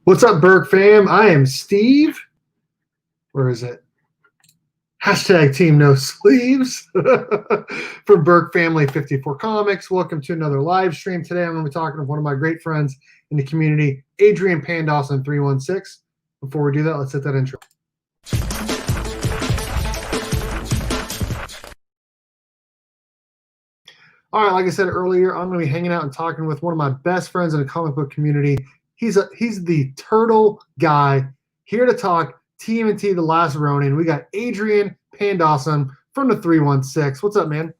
What's up, Burke fam? I am Steve. Where is it? Hashtag Team No Sleeves from Burke Family 54 Comics. Welcome to another live stream. Today I'm going to be talking with one of my great friends in the community, Adrian Pandawesome316. Before we do that, let's hit that intro. All right, like I said earlier, I'm going to be hanging out and talking with one of my best friends in the comic book community. He's the turtle guy here to talk TMNT, The Last Ronin. We got Adrian Pandawesome from the 316. What's up, man?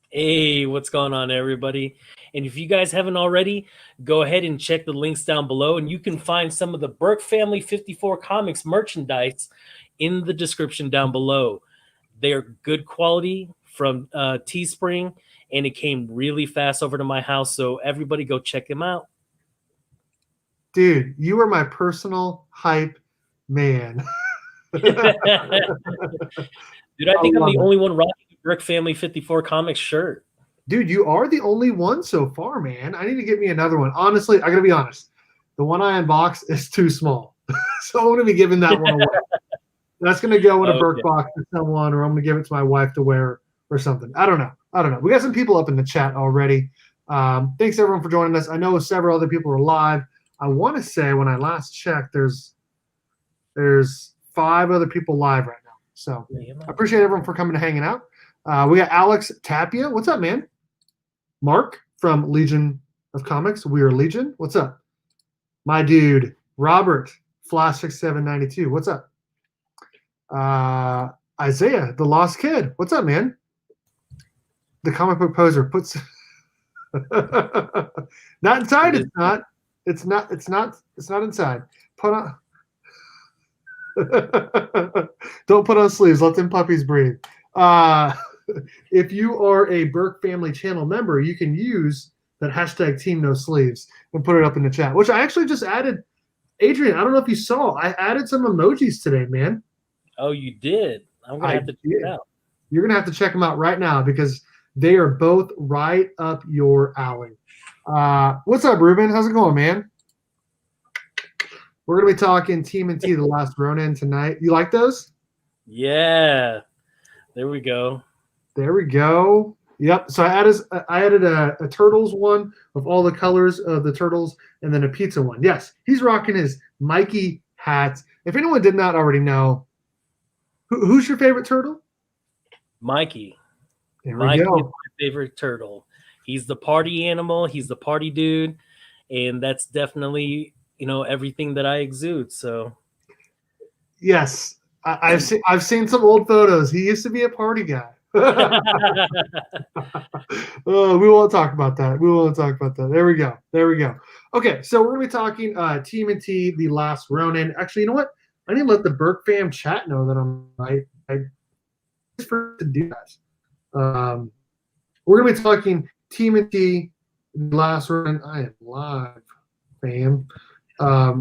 Hey, what's going on, everybody? And if you guys haven't already, go ahead and check the links down below, and you can find some of the Burke Family 54 Comics merchandise in the description down below. They are good quality from Teespring, and it came really fast over to my house, so everybody go check them out. Dude, you are my personal hype man. Dude, I think I'm the only one rocking the Burke Family 54 Comics shirt. Dude, you are the only one so far, man. I need to get me another one. Honestly, I gotta be honest. The one I unboxed is too small. So I'm gonna be giving that one away. That's gonna go in a Burke box to someone, or I'm gonna give it to my wife to wear or something. I don't know. We got some people up in the chat already. Thanks everyone for joining us. I know several other people are live. I want to say when I last checked, there's 5 other people live right now. So I appreciate everyone for coming and hanging out. We got Alex Tapia. What's up, man? Mark from Legion of Comics. We are Legion. What's up? My dude, Robert, Flash6792. What's up? Isaiah, the Lost Kid. What's up, man? The comic book poser puts not inside. It's not. It's not inside. Put on. Don't put on sleeves. Let them puppies breathe. If you are a Burke Family channel member, you can use that hashtag Team No Sleeves and put it up in the chat, which I actually just added. Adrian, I don't know if you saw. I added some emojis today, man. Oh, you did? I'm going to have to check it out. You're going to have to check them out right now because they are both right up your alley. What's up, Ruben? How's it going, man? We're going to be talking TMNT, The Last Ronin tonight. You like those? Yeah. There we go. There we go. Yep. So I added a Turtles one of all the colors of the Turtles and then a pizza one. Yes, he's rocking his Mikey hat. If anyone did not already know, who's your favorite turtle? Mikey. There we Mikey go. is my favorite turtle. He's the party animal. He's the party dude. And that's definitely, everything that I exude. So, yes, I've seen some old photos. He used to be a party guy. We won't talk about that. There we go. Okay, so we're gonna be talking TMNT, The Last Ronin. Actually, you know what? I need to let the Burke fam chat know that I'm right. I to do that. We're gonna be talking TMNT, The Last Ronin. I am live, fam. I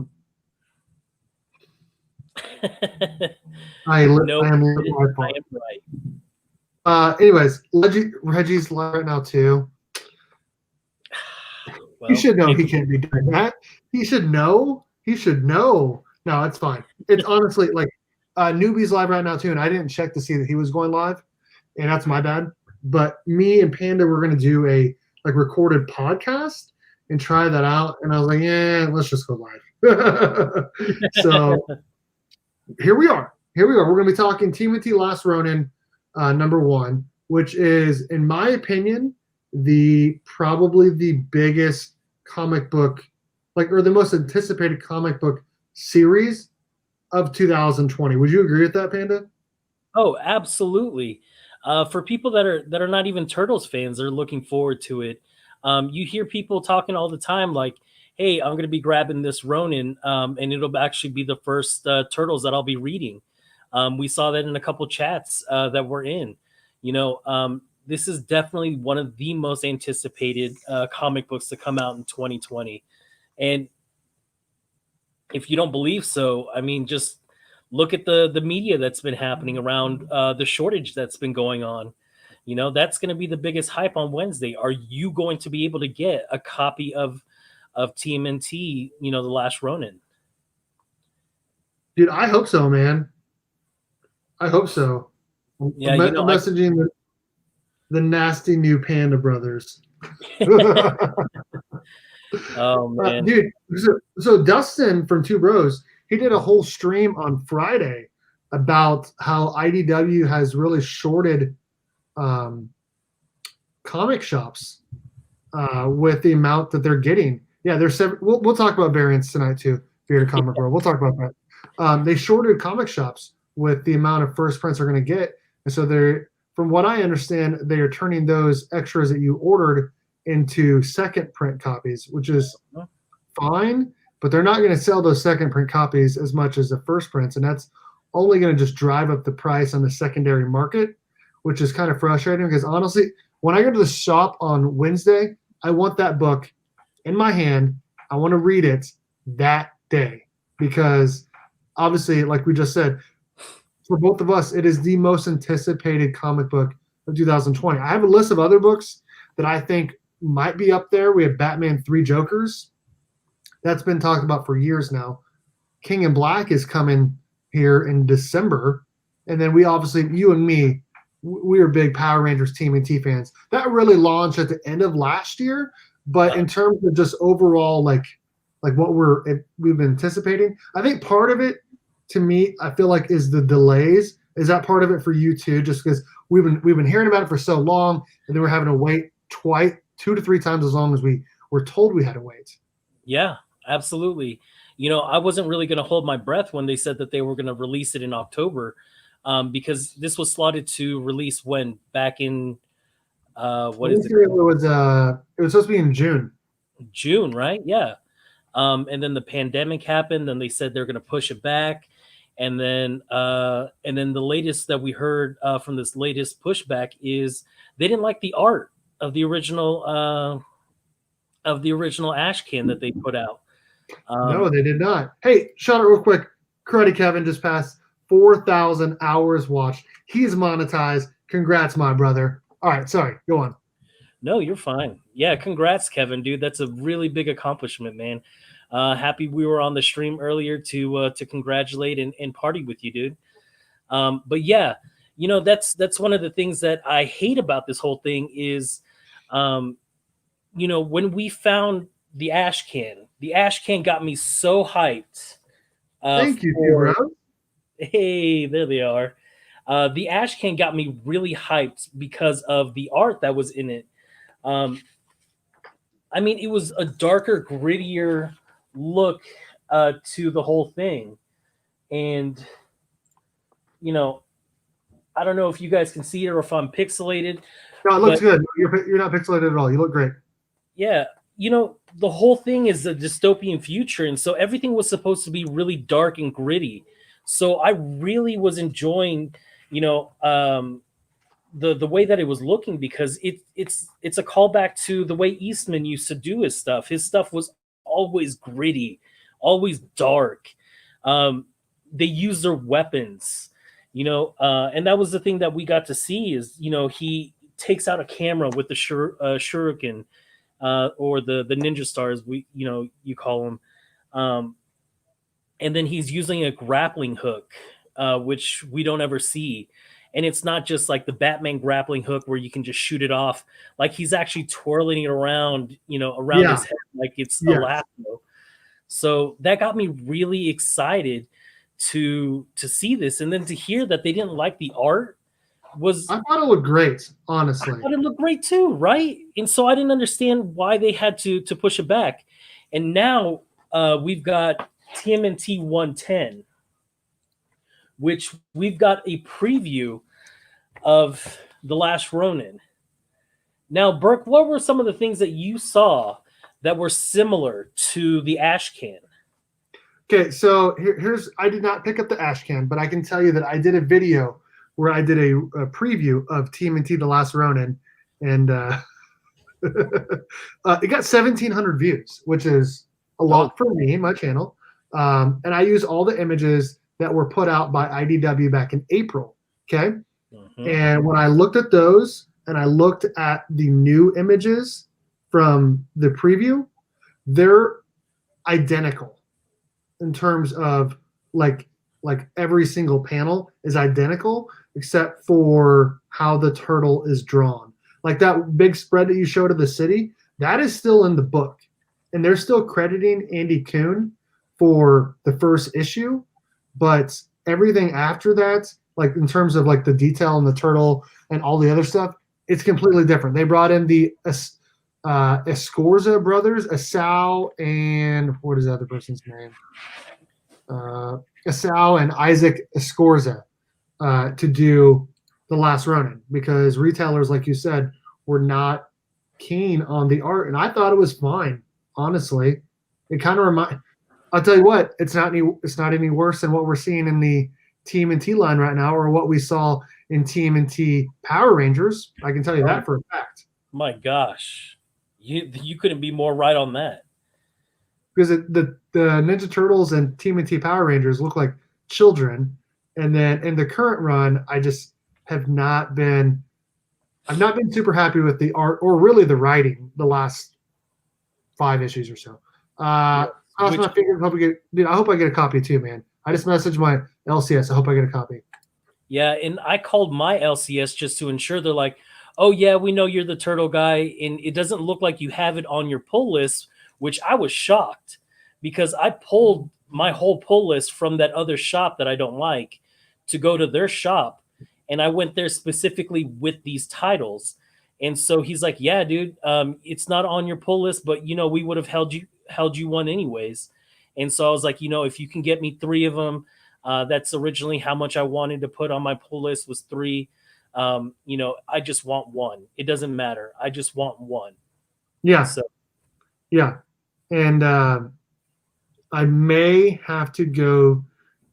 am right. Anyways, Reggie's live right now too. Well, he should know he can't be doing that. He should know. No, it's fine. It's honestly like Newbie's live right now too, and I didn't check to see that he was going live, and that's my bad. But me and Panda were gonna do a recorded podcast and try that out, and I was like, yeah, let's just go live. So here we are. We're going to be talking TMNT Last Ronin #1, which is, in my opinion, probably the biggest comic book, or the most anticipated comic book series of 2020. Would you agree with that, Panda? Oh, absolutely. For people that are not even Turtles fans, they're looking forward to it. You hear people talking all the time like, hey, I'm going to be grabbing this Ronin, and it'll actually be the first Turtles that I'll be reading. We saw that in a couple chats that we're in. This is definitely one of the most anticipated comic books to come out in 2020. And if you don't believe so, I mean, just look at the media that's been happening around the shortage that's been going on. That's going to be the biggest hype on Wednesday. Are you going to be able to get a copy of TMNT, the Last Ronin. Dude, I hope so, man. I hope so. Yeah, I'm messaging the nasty new Panda brothers. Oh man. Dude, so Dustin from Two Bros, he did a whole stream on Friday about how IDW has really shorted comic shops with the amount that they're getting. Yeah, there's seven. We'll talk about variants tonight too. Bearded Comic World. We'll talk about that. They shorted comic shops with the amount of first prints they're going to get, and so they're, from what I understand, they are turning those extras that you ordered into second print copies, which is fine, but they're not going to sell those second print copies as much as the first prints, and that's only going to just drive up the price on the secondary market, which is kind of frustrating because honestly, when I go to the shop on Wednesday, I want that book in my hand. I want to read it that day because obviously, like we just said, for both of us, it is the most anticipated comic book of 2020. I have a list of other books that I think might be up there. We have Batman 3 Jokers. That's been talked about for years now. King in Black is coming here in December. And then we obviously, you and me, we are big Power Rangers TMNT fans. That really launched at the end of last year. But in terms of just overall, like what we've been anticipating, I think part of it, to me, I feel like is the delays. Is that part of it for you too? Just because we've been hearing about it for so long, and then we're having to wait 2 to 3 times as long as we were told we had to wait. Yeah, absolutely. I wasn't really going to hold my breath when they said that they were going to release it in October, because this was slotted to release when back in what is it? It was supposed to be in June. June, right? Yeah. And then the pandemic happened, and they said they're going to push it back. And then the latest that we heard from this latest pushback is they didn't like the art of the original Ash Can that they put out. No, they did not. Hey, shout out real quick. Karate Kevin just passed 4,000 hours watched. He's monetized. Congrats, my brother. All right, sorry. Go on. No, you're fine. Yeah, congrats, Kevin, dude. That's a really big accomplishment, man. Happy we were on the stream earlier to congratulate and party with you, dude. But yeah, that's one of the things that I hate about this whole thing is, when we found the Ash Can got me so hyped. Thank you, bro. Hey, there they are. The Ash Can got me really hyped because of the art that was in it. I mean, it was a darker, grittier look to the whole thing. And, I don't know if you guys can see it or if I'm pixelated. No, it looks good. You're not pixelated at all. You look great. Yeah. The whole thing is a dystopian future. And so everything was supposed to be really dark and gritty. So I really was enjoying, the way that it was looking, because it's a callback to the way Eastman used to do his stuff. His stuff was always gritty, always dark. They use their weapons, and that was the thing that we got to see is, he takes out a camera with the shuriken, or the ninja stars, you call them. And then he's using a grappling hook, which we don't ever see. And it's not just like the Batman grappling hook where you can just shoot it off. Like he's actually twirling it around, around his head like it's a lasso. So that got me really excited to see this. And then to hear that they didn't like the art was... I thought it looked great, honestly. I thought it looked great too, right? And so I didn't understand why they had to push it back. And now we've got TMNT 110, which we've got a preview of The Last Ronin. Now, Burke, what were some of the things that you saw that were similar to the Ash Can? Okay, so here's, I did not pick up the Ash Can, but I can tell you that I did a video where I did a preview of TMNT The Last Ronin, and it got 1,700 views, which is a lot for me and my channel. And I use all the images that were put out by IDW back in April, okay? Mm-hmm. And when I looked at those and I looked at the new images from the preview, they're identical in terms of like every single panel is identical except for how the turtle is drawn. Like that big spread that you showed of the city, that is still in the book. And they're still crediting Andy Kuhn for the first issue, but everything after that, like in terms of like the detail in the turtle and all the other stuff, it's completely different. They brought in the Escorza brothers, Asao and what is the other person's name? Asao and Isaac Escorza to do the Last Ronin because retailers, like you said, were not keen on the art, and I thought it was fine. Honestly, it kind of remind. I'll tell you what, it's not any worse than what we're seeing in the TMNT line right now, or what we saw in TMNT Power Rangers. I can tell you that for a fact. My gosh, you couldn't be more right on that. Because the Ninja Turtles and TMNT Power Rangers look like children, and then in the current run, I just have not been. I've not been super happy with the art or really the writing the last 5 issues or so. Cross my fingers. I hope I get a copy too, man. I just messaged my LCS. I hope I get a copy. Yeah, and I called my LCS just to ensure. They're like, oh yeah, we know you're the turtle guy, and it doesn't look like you have it on your pull list, which I was shocked because I pulled my whole pull list from that other shop that I don't like to go to their shop, and I went there specifically with these titles. And so he's like, yeah, dude, it's not on your pull list, but we would have held you one anyways. And so I was like, if you can get me 3 of them, that's originally how much I wanted to put on my pull list was 3. I just want 1. It doesn't matter. I just want 1. Yeah. So, yeah. And I may have to go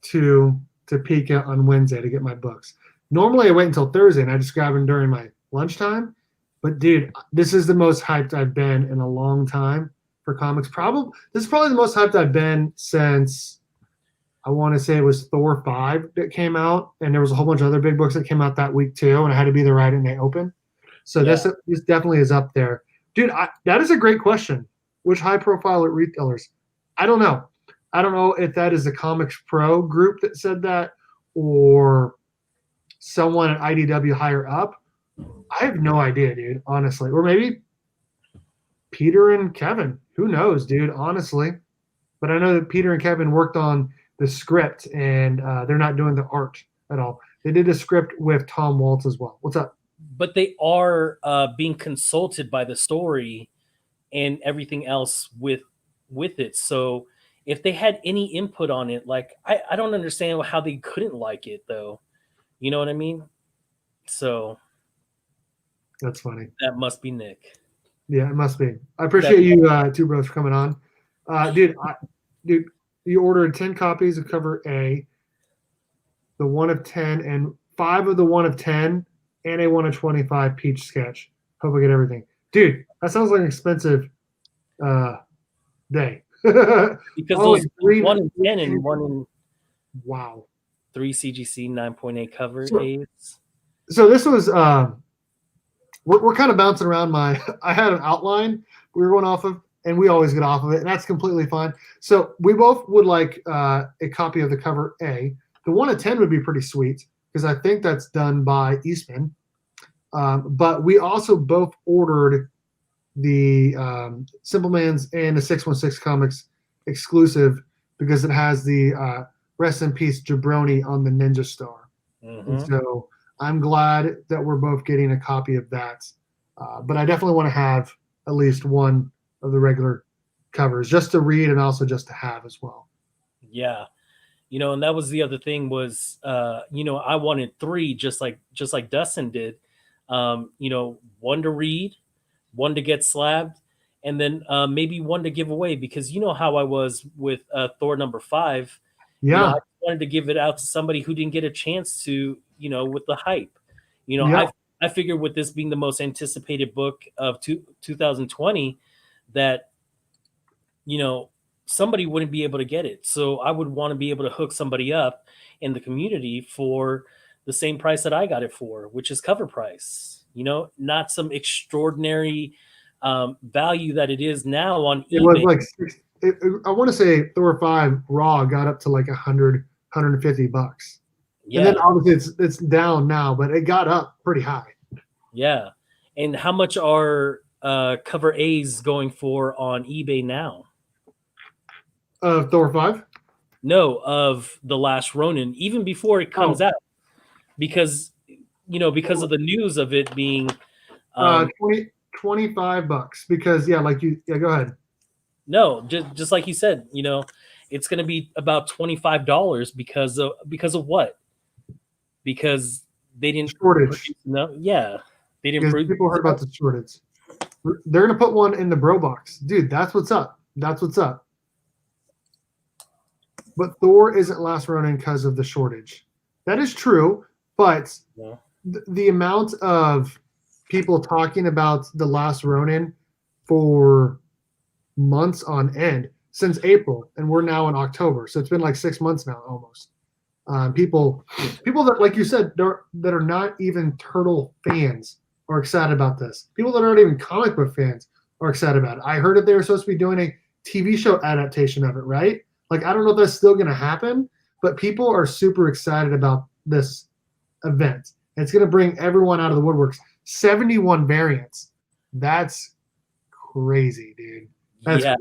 to Topeka on Wednesday to get my books. Normally I wait until Thursday and I just grab them during my lunchtime. But dude, this is the most hyped I've been in a long time for comics. This is probably the most hyped I've been since I want to say it was Thor 5 that came out, and there was a whole bunch of other big books that came out that week too, and I had to be there right when they open. So this definitely is up there. Dude, that is a great question. Which high-profile retailers? I don't know. I don't know if that is the Comics Pro group that said that or someone at IDW higher up. I have no idea, dude, honestly. Or maybe Peter and Kevin. Who knows, dude, honestly. But I know that Peter and Kevin worked on the script, and they're not doing the art at all. They did a script with Tom Waltz as well. What's up? But they are being consulted by the story and everything else with it. So if they had any input on it, like I don't understand how they couldn't like it, though. You know what I mean? So that's funny. That must be Nick. Yeah, it must be. I appreciate you two bros for coming on. Dude, you ordered 10 copies of cover A, the 1 of 10, and 5 of the 1 of 10, and a 1 of 25 peach sketch. Hope I get everything. Dude, that sounds like an expensive day. Because those 1 in 10 and 1 in wow, 3 CGC 9.8 cover A's. So this was we're kind of bouncing around I had an outline we were going off of, and we always get off of it, and that's completely fine. So we both would like a copy of the cover A. The 1 of 10 would be pretty sweet because I think that's done by Eastman. But we also both ordered the Simple Man's and the 616 Comics exclusive because it has the Rest in Peace Jabroni on the Ninja Star. Mm-hmm. And so I'm glad that we're both getting a copy of that. But I definitely want to have at least one of the regular covers just to read and also just to have as well. Yeah. And that was the other thing was, I wanted 3 just like Dustin did. 1 to read, 1 to get slabbed, and then maybe 1 to give away because you know how I was with Thor number 5. Yeah. I wanted to give it out to somebody who didn't get a chance to, with the hype. I figured with this being the most anticipated book of 2020 that, somebody wouldn't be able to get it. So I would want to be able to hook somebody up in the community for the same price that I got it for, which is cover price, not some extraordinary value that it is now on It eBay. was like I want to say Thor 5 Raw got up to like 100, $150. And then Yeah, obviously it's down now, but it got up pretty high. yeah. And how much are cover A's going for on eBay now? Thor 5? No, of the Last Ronin, even before it comes out, because because of the news of it being 25 bucks because go ahead. no, just like you said, it's going to be about $25 because of what? Because they didn't Shortage. no, yeah, they didn't Because people heard about the shortage. They're gonna put one in the bro box, dude. That's what's up. That's what's up. But Thor isn't Last Ronin because of the shortage. That is true, but Yeah. the amount of people talking about the Last Ronin for months on end since April, and we're now in October, so it's been like 6 months now almost. People that, like you said, that are not even Turtle fans are excited about this. People that aren't even comic book fans are excited about it. I heard that they were supposed to be doing a TV show adaptation of it, right? Like, I don't know if that's still going to happen, but people are super excited about this event. It's going to bring everyone out of the woodworks. 71 variants. That's crazy, dude. Yeah.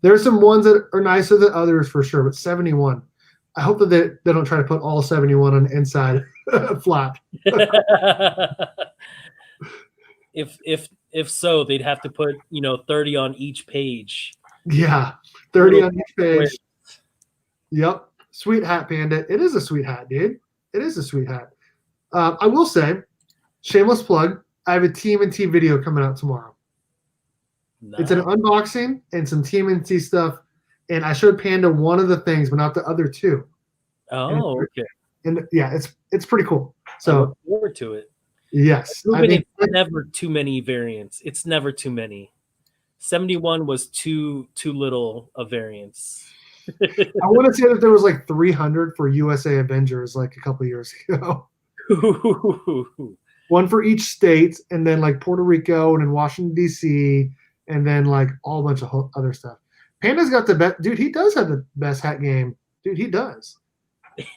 There's some ones that are nicer than others for sure, but 71. I hope that they don't try to put all 71 on the inside flap. If so, they'd have to put 30 on each page. Yeah, 30 on each page. Yep, sweet hat, Panda. It is a sweet hat, dude. It is a sweet hat. I will say, shameless plug. I have a TMNT video coming out tomorrow. Nice. It's an unboxing and some TMNT stuff. And I showed Panda one of the things, but not the other two. Oh, okay. And yeah, it's pretty cool. So I look forward to it. Yes. It's never too many variants. It's never too many. 71 was too little of variants. I want to say that there was like 300 for USA Avengers like a couple years ago. One for each state, and then like Puerto Rico and then Washington, D.C., and then like all a bunch of other stuff. Panda's got the best. Dude, he does have the best hat game. Dude, he does.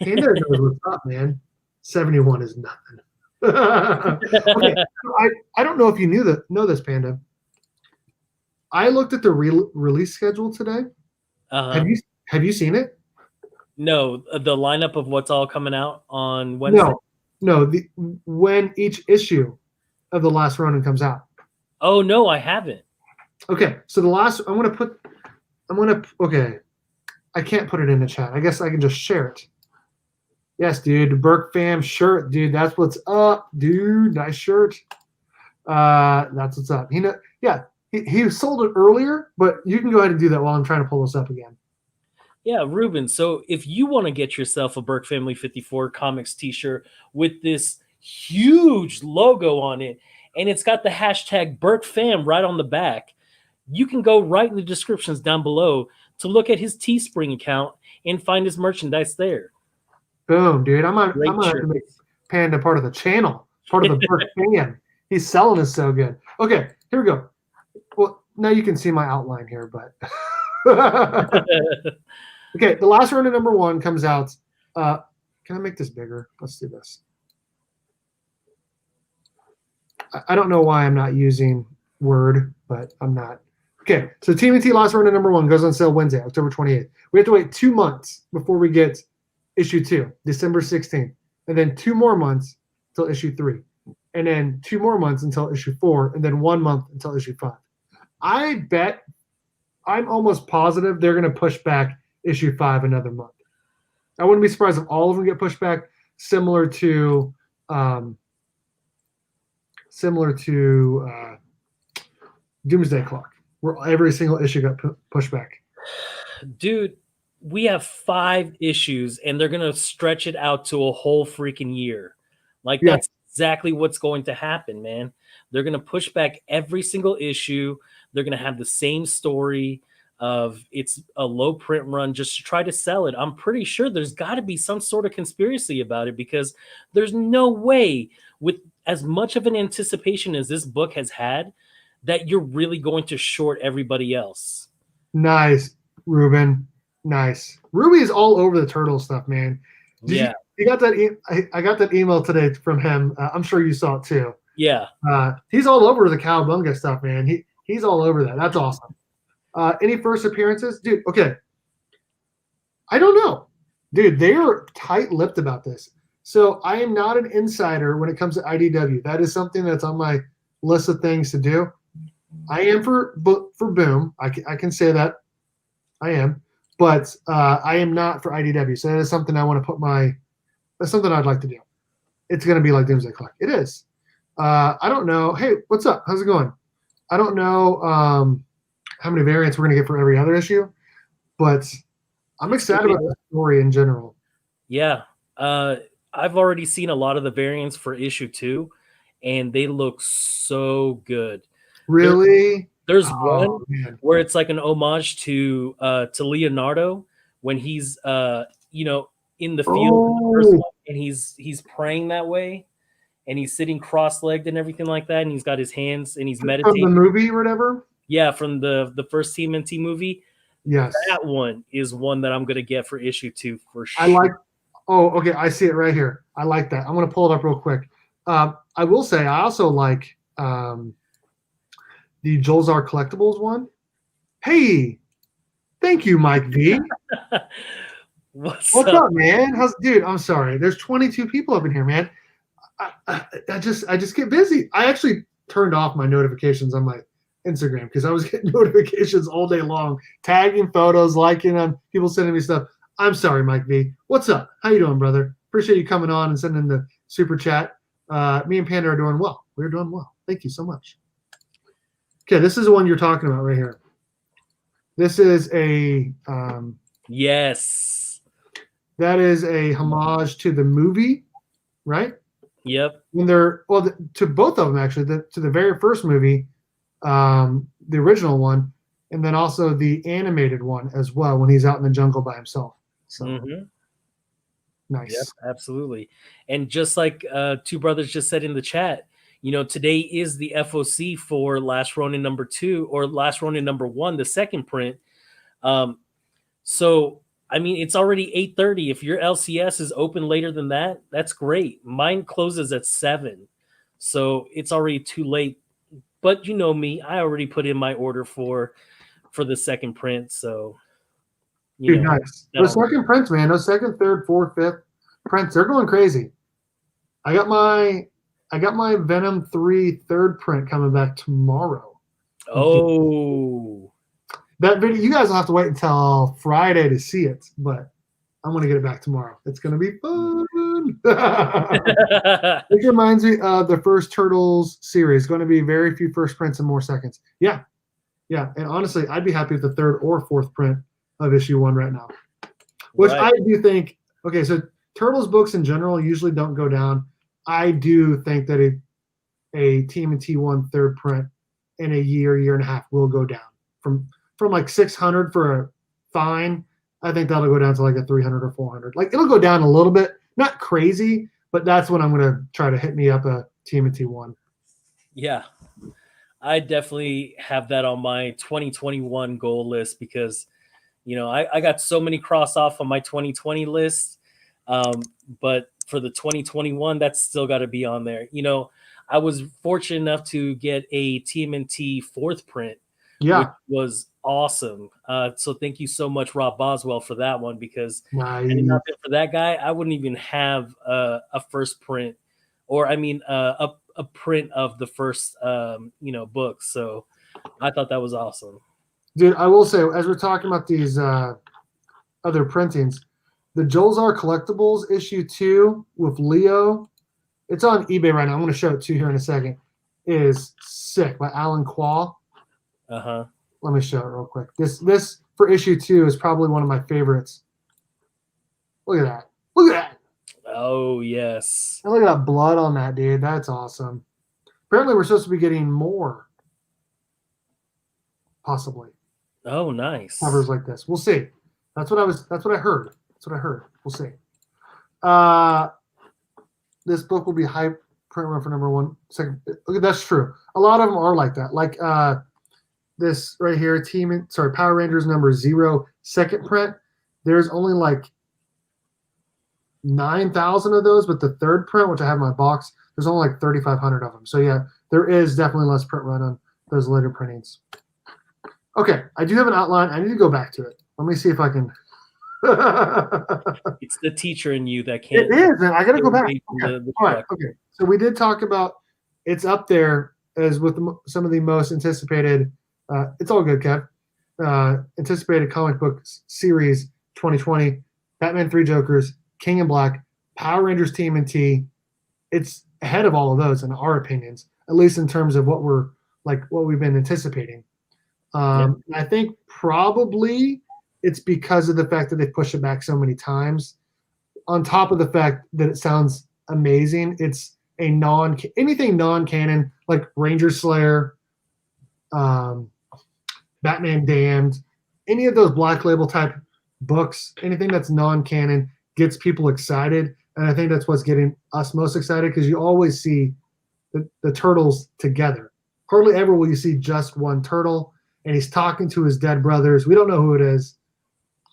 Panda knows what's up, man. 71 is nothing. Okay, so I don't know if you know this, Panda. I looked at the release schedule today. Have you seen it? No, the lineup of what's all coming out on Wednesday. No, when each issue of the Last Ronin comes out. Oh no, I haven't. Okay, so okay. I can't put it in the chat. I guess I can just share it. Yes, dude, Burke fam shirt, dude. That's what's up, dude. Nice shirt. That's what's up. He sold it earlier, but you can go ahead and do that while I'm trying to pull this up again. Yeah, Ruben. So if you want to get yourself a Burke Family 54 Comics t-shirt with this huge logo on it, and it's got the hashtag BurkeFam right on the back, you can go right in the descriptions down below to look at his Teespring account and find his merchandise there. Boom, dude. I'm gonna make Panda part of the channel, part of the Burke fan. He's selling us so good. Okay, here we go. Well, now you can see my outline here, but okay, the Last Ronin #1 comes out. Can I make this bigger? Let's do this. I don't know why I'm not using Word, but I'm not. Okay, so TMNT Last Ronin #1 goes on sale Wednesday, October 28th. We have to wait 2 months before we get issue 2, December 16th, and then 2 more months until issue 3, and then 2 more months until issue 4, and then 1 month until issue 5. I bet, I'm almost positive they're going to push back issue 5 another month. I wouldn't be surprised if all of them get pushed back, similar to Doomsday Clock, where every single issue got pushed back. Dude, we have 5 issues, and they're going to stretch it out to a whole freaking year. Like, that's exactly what's going to happen, man. They're going to push back every single issue. They're going to have the same story of it's a low print run just to try to sell it. I'm pretty sure there's got to be some sort of conspiracy about it, because there's no way, with as much of an anticipation as this book has had, that you're really going to short everybody else. Nice, Ruben. Nice. Ruby is all over the turtle stuff, man. Yeah. You got that? I got that email today from him. I'm sure you saw it too. Yeah. He's all over the Cowabunga stuff, man. He's all over that. That's awesome. Any first appearances, dude? Okay. I don't know, dude. They are tight-lipped about this. So I am not an insider when it comes to IDW. That is something that's on my list of things to do. I am for Boom. I can say that I am, but I am not for IDW. So that is something I want to put that's something I'd like to do. It's going to be like Doomsday Clock. It is. I don't know. Hey, what's up? How's it going? I don't know how many variants we're going to get for every other issue, but I'm excited about the story in general. Yeah. I've already seen a lot of the variants for issue 2, and they look so good. Really? There's one where it's like an homage to Leonardo when he's in the field in the first one, and he's praying that way, and he's sitting cross-legged and everything like that, and he's got his hands and he's meditating. From the movie or whatever? Yeah, from the first TMNT movie. Yes. That one is one that I'm gonna get for issue 2 for sure. Okay, I see it right here. I like that. I'm gonna pull it up real quick. I will say I also like the Jolzar Collectibles one. Hey, thank you, Mike V. What's up, man? Dude? I'm sorry. There's 22 people up in here, man. I just get busy. I actually turned off my notifications on my Instagram because I was getting notifications all day long, tagging photos, liking them, people sending me stuff. I'm sorry, Mike V. What's up? How you doing, brother? Appreciate you coming on and sending the super chat. Me and Panda are doing well. We're doing well. Thank you so much. Okay, this is the one you're talking about right here. This is a yes. That is a homage to the movie, right? Yep. When they're to both of them actually, to the very first movie, the original one, and then also the animated one as well when he's out in the jungle by himself. So nice. Yep, absolutely. And just like Two Brothers just said in the chat, today is the FOC for Last Ronin #2 or Last Ronin #1, the second print. So I mean, it's already 8:30. If your LCS is open later than that, that's great. Mine closes at 7, so it's already too late. But you know me, I already put in my order for the second print. So, nice. Those second prints, man. Those second, third, fourth, fifth prints, they're going crazy. I got my Venom 3 third print coming back tomorrow. Oh. That video, you guys will have to wait until Friday to see it, but I'm going to get it back tomorrow. It's going to be fun. It reminds me of the first Turtles series. Going to be very few first prints and more seconds. Yeah. And honestly, I'd be happy with the third or fourth print of issue 1 right now, which I do think. Okay, so Turtles books in general usually don't go down. I do think that a TMNT 1 third print in a year and a half will go down from like 600 for a fine. I think that'll go down to like a 300 or 400. Like it'll go down a little bit, not crazy, but that's when I'm going to try to hit me up a TMNT 1. Yeah, I definitely have that on my 2021 goal list because, I got so many cross off on my 2020 list. But for the 2021, that's still got to be on there. I was fortunate enough to get a TMNT 4th print, which was awesome. So thank you so much, Rob Boswell, for that one, because had it not been for that guy, I wouldn't even have a first print, or a print of the first book. So I thought that was awesome. Dude, I will say, as we're talking about these other printings, the Jolzar Collectibles issue 2 with Leo, it's on eBay right now. I'm going to show it to you here in a second. It is sick, by Alan Quall. Let me show it real quick. This for issue 2 is probably one of my favorites. Look at that. Look at that. Oh, yes. And look at that blood on that, dude. That's awesome. Apparently, we're supposed to be getting more. Possibly. Oh, nice. Covers like this. We'll see. That's what I heard. That's what I heard. We'll see. This book will be hype print run for number one, second. Okay, that's true. A lot of them are like that. Like this right here, Power Rangers number 0, second print. There's only like 9,000 of those, but the third print, which I have in my box, there's only like 3,500 of them. So yeah, there is definitely less print run on those later printings. Okay, I do have an outline. I need to go back to it. Let me see if I can. It's the teacher in you that can't. It is, and I got to go back. Okay. All right. Okay. So we did talk about it's up there as with some of the most anticipated. It's all good, Kev. Anticipated comic book series 2020, Batman 3 Jokers, King in Black, Power Rangers TMNT. It's ahead of all of those in our opinions, at least in terms of what we've been anticipating. I think probably it's because of the fact that they pushed it back so many times. On top of the fact that it sounds amazing, it's anything non-canon like Ranger Slayer, Batman Damned, any of those Black Label type books, anything that's non-canon gets people excited, and I think that's what's getting us most excited because you always see the turtles together. Hardly ever will you see just one turtle, and he's talking to his dead brothers. We don't know who it is.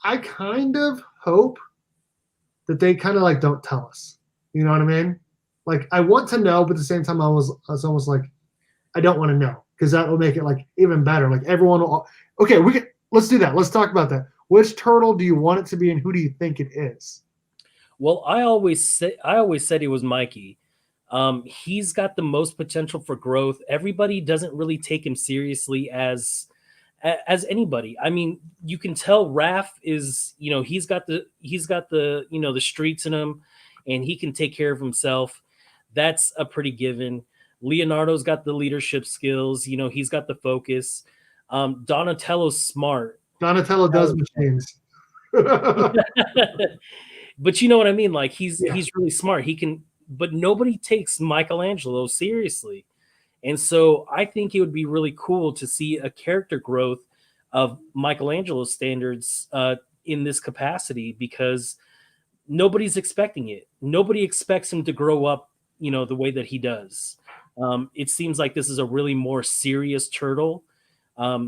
I kind of hope that they kind of like don't tell us. You know what I mean? Like I want to know, but at the same time I was almost like I don't want to know because that will make it like even better. Like everyone will. Okay, let's do that. Let's talk about that. Which turtle do you want it to be, and who do you think it is? Well, I always said it was Mikey. He's got the most potential for growth. Everybody doesn't really take him seriously as anybody. I mean, you can tell Raph is, he's got the the streets in him, and he can take care of himself. That's a pretty given. Leonardo's got the leadership skills. He's got the focus. Donatello's smart. Donatello does machines. But you know what I mean? Like he's really smart. He can, but nobody takes Michelangelo seriously. And so I think it would be really cool to see a character growth of Michelangelo's standards in this capacity because nobody's expecting it. Nobody expects him to grow up, the way that he does. It seems like this is a really more serious turtle.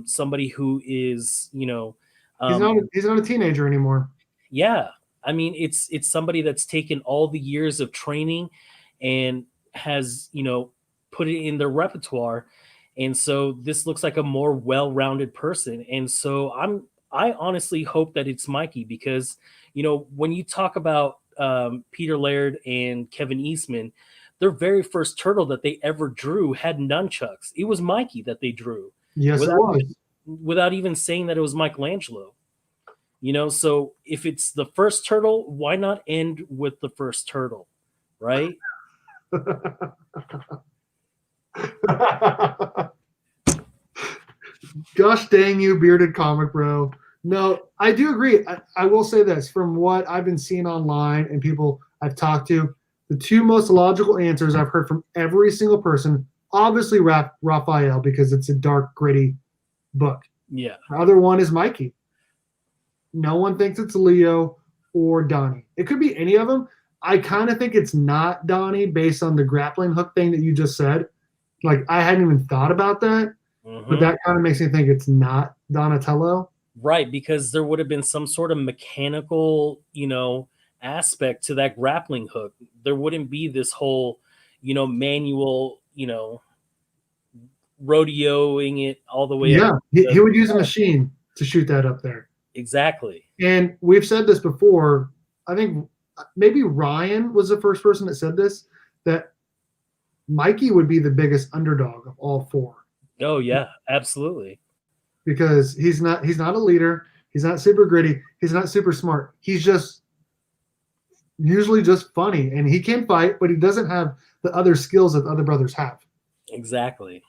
Somebody who is, he's not a teenager anymore. Yeah. I mean, it's somebody that's taken all the years of training and has, put it in their repertoire. And so this looks like a more well-rounded person. And so I honestly hope that it's Mikey because, when you talk about Peter Laird and Kevin Eastman, their very first turtle that they ever drew had nunchucks. It was Mikey that they drew. Yes, it was. Without even saying that it was Michelangelo. So if it's the first turtle, why not end with the first turtle, right? Gosh dang you, bearded comic bro. No, I do agree. I will say this from what I've been seeing online and people I've talked to, the two most logical answers I've heard from every single person, obviously Raphael because it's a dark, gritty book. Yeah. The other one is Mikey. No one thinks it's Leo or Donnie. It could be any of them. I kind of think it's not Donnie based on the grappling hook thing that you just said. Like, I hadn't even thought about that, but that kind of makes me think it's not Donatello. Right, because there would have been some sort of mechanical, aspect to that grappling hook. There wouldn't be this whole, manual, rodeoing it all the way up. Yeah, he would use a machine to shoot that up there. Exactly. And we've said this before. I think maybe Ryan was the first person that said this, that Mikey would be the biggest underdog of all four. Oh, yeah, absolutely. Because he's not a leader. He's not super gritty. He's not super smart. He's just usually just funny. And he can fight, but he doesn't have the other skills that the other brothers have. Exactly.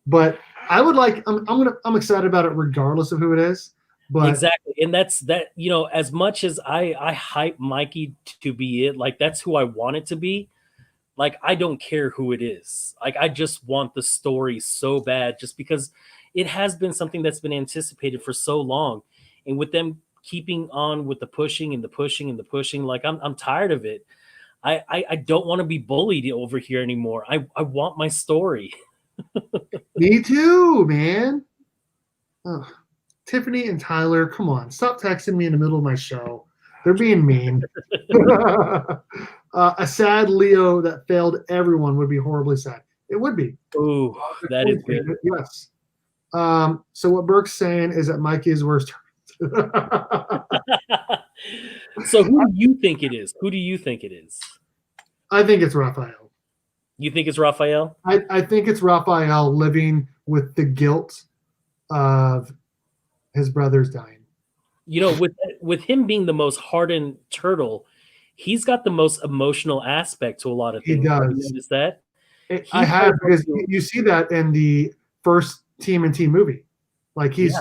But I would like, I'm excited about it regardless of who it is. But exactly. And that's as much as I hype Mikey to be it, like that's who I want it to be. Like, I don't care who it is. Like, I just want the story so bad just because it has been something that's been anticipated for so long. And with them keeping on with the pushing and the pushing and the pushing, like I'm tired of it. I don't want to be bullied over here anymore. I want my story. Me too, man. Ugh. Tiffany and Tyler, come on, stop texting me in the middle of my show. They're being mean. A sad Leo that failed everyone would be horribly sad. It would be. Ooh, that is good. Yes. So what Burke's saying is that Mikey is worst. So who do you think it is? Who do you think it is? I think it's Raphael. You think it's Raphael? I think it's Raphael living with the guilt of his brothers dying. You know, with him being the most hardened turtle, he's got the most emotional aspect to a lot of things. He does. Have you noticed that? I have, because you see that in the first TMNT movie. Like he's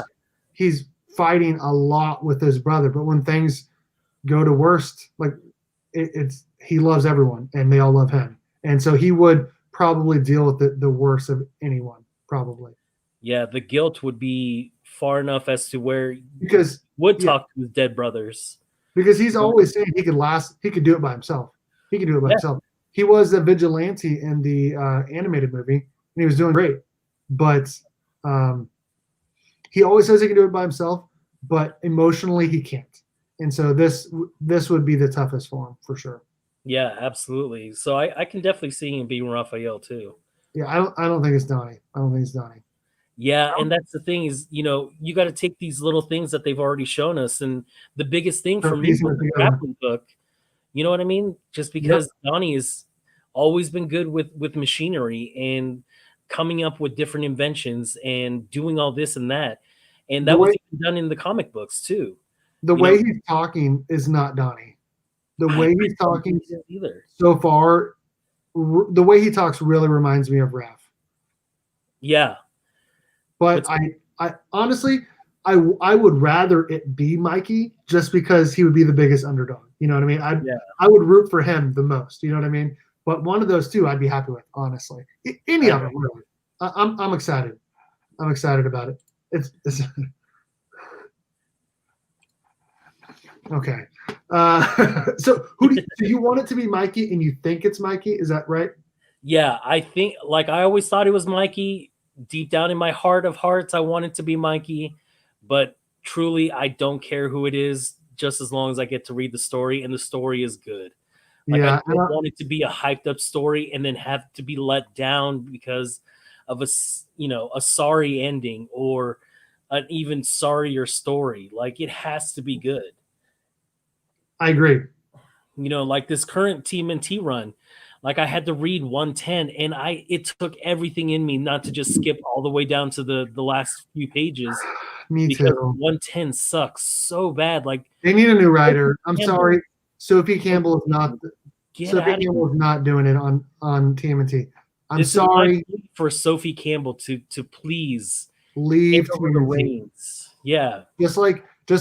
fighting a lot with his brother, but when things go to worst, like he loves everyone and they all love him, and so he would probably deal with the worst of anyone, probably. Yeah, the guilt would be far enough as to where because would talk to his dead brothers. Because he's always saying he could do it by himself. He could do it by himself. He was a vigilante in the animated movie, and he was doing great. But he always says he can do it by himself, but emotionally he can't. And so this would be the toughest for him, for sure. Yeah, absolutely. So I can definitely see him being Raphael too. Yeah, I don't think it's Donnie. I don't think it's Donnie. Yeah, and that's the thing is, you know, you got to take these little things that they've already shown us, and the biggest thing for me was the grappling book. You know what I mean? Just because Donnie has always been good with machinery and coming up with different inventions and doing all this and that, and that was even done in the comic books too. The way he's talking is not Donnie. The way he's talking so far, the way he talks really reminds me of Raph. Yeah. But I honestly, I would rather it be Mikey, just because he would be the biggest underdog. You know what I mean? I would root for him the most. You know what I mean? But one of those two, I'd be happy with, honestly. Any of them, really. I'm excited. I'm excited about it. It's okay. So do you want it to be Mikey, and you think it's Mikey? Is that right? Yeah, I think, like, I always thought it was Mikey. Deep down in my heart of hearts, I want it to be Mikey, but truly, I don't care who it is, just as long as I get to read the story and the story is good. Like, I don't want it to be a hyped up story and then have to be let down because of a sorry ending or an even sorrier story. Like, it has to be good. I agree. You know, like this current TMNT run, like I had to read 110, and it took everything in me not to just skip all the way down to the last few pages. Me too. 110 sucks so bad. Like, they need a new writer. I'm sorry, Sophie Campbell is not. Sophie Campbell is not doing it on TMNT. I'm sorry for Sophie Campbell to please leave the reins. Yeah, just like Nick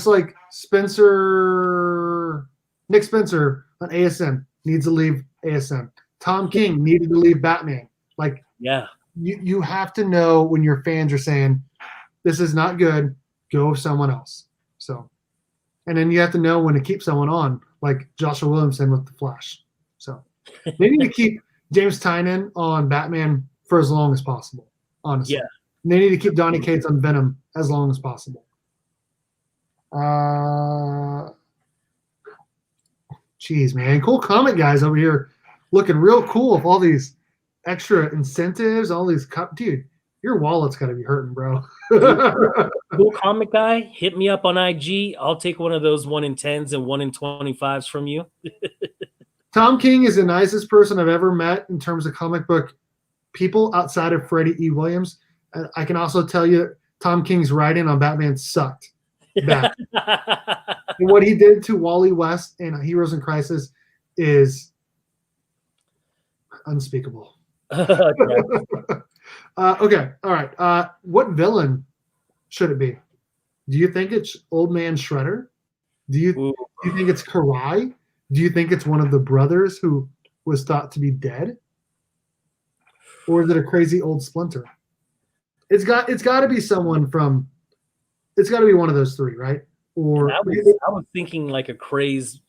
Spencer on ASM needs to leave ASM. Tom King needed to leave Batman. Like, you have to know when your fans are saying this is not good, go with someone else. So, and then you have to know when to keep someone on, like Joshua Williamson with the Flash. So they need to keep James Tynion on Batman for as long as possible. Honestly, and they need to keep Donny Cates on Venom as long as possible. Jeez, man, cool comic guys over here looking real cool with all these extra incentives, all these dude, your wallet's got to be hurting, bro. Cool comic guy, hit me up on IG. I'll take one of those 1 in 10s and 1 in 25s from you. Tom King is the nicest person I've ever met in terms of comic book people outside of Freddie E. Williams. I can also tell you Tom King's writing on Batman sucked. Bad. And what he did to Wally West in Heroes in Crisis is unspeakable. Okay, all right. What villain should it be? Do you think it's Old Man Shredder? Do you think it's Karai? Do you think it's one of the brothers who was thought to be dead? Or is it a crazy old Splinter? It's got to be someone from. It's got to be one of those three, right? or I was thinking like a crazed,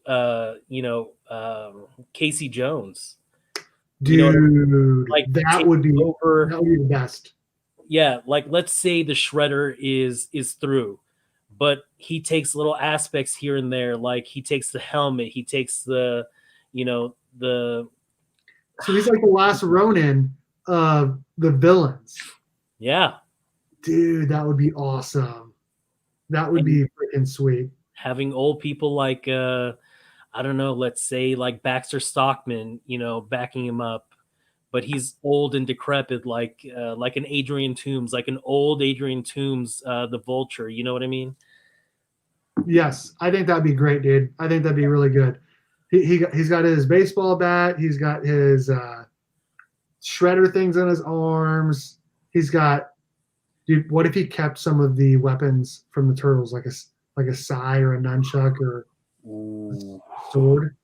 Casey Jones. dude, You know what I mean? Like that take would be over. the best. Yeah, like let's say the Shredder is through, but he takes little aspects here and there. Like he takes the helmet, he takes the, the. So he's like the Last Ronin of the villains. Yeah, dude, that would be awesome. That would be freaking sweet. Having old people like I don't know, let's say like Baxter Stockman, backing him up, but he's old and decrepit, like an Adrian Toomes, like an old Adrian Toomes, the Vulture. You know what I mean? Yes, I think that'd be great, dude. I think that'd be really good. He's got his baseball bat. He's got his shredder things on his arms. He's got, dude. What if he kept some of the weapons from the turtles, like a sai or a nunchuck or a sword?